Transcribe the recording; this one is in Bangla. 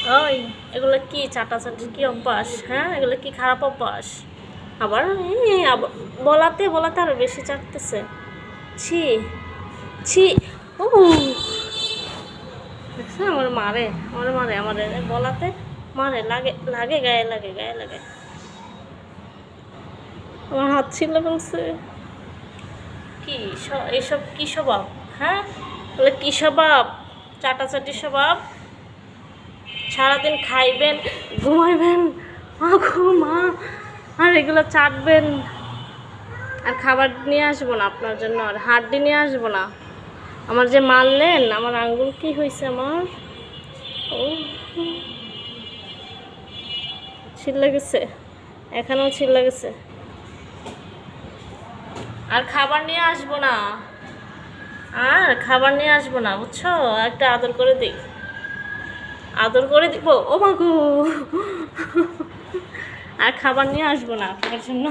ওই, এগুলো কি চাটাচাটির কি অভ্যাস? হ্যাঁ, এগুলো কি খারাপ অভ্যাস? আবার বলাতে বলাতে আরো বেশি চাটতেছে। ছি, ছি। ও দেখছো, আমার মারে, আমার মারে, আমার বলাতে মারে, লাগে লাগে, গায়ে লাগে, গায়ে লাগে। আমার হাত ছিল বলছে। কি এসব কি স্বভাব? হ্যাঁ, বলে কি স্বভাব? চাটাচাটি স্বভাব। সারাদিন খাইবেন, ঘুমাইবেন, মা গো মা, আর এগুলো চাটবেন। আর খাবার নিয়ে আসবো না আপনার জন্য, আর হাড্ডি নিয়ে আসবো না। আমার যে মারলেন, আমার আঙ্গুল কি হয়েছে আমার? ও, ছিল্লা গেছে, এখানেও ছিল্লা গেছে। আর খাবার নিয়ে আসবো না, আর খাবার নিয়ে আসবো না, বুঝছো? একটা আদর করে দিই, আদর করে দিব। ও মা গো, আর খাবার নিয়ে আসবো না আপনার জন্য।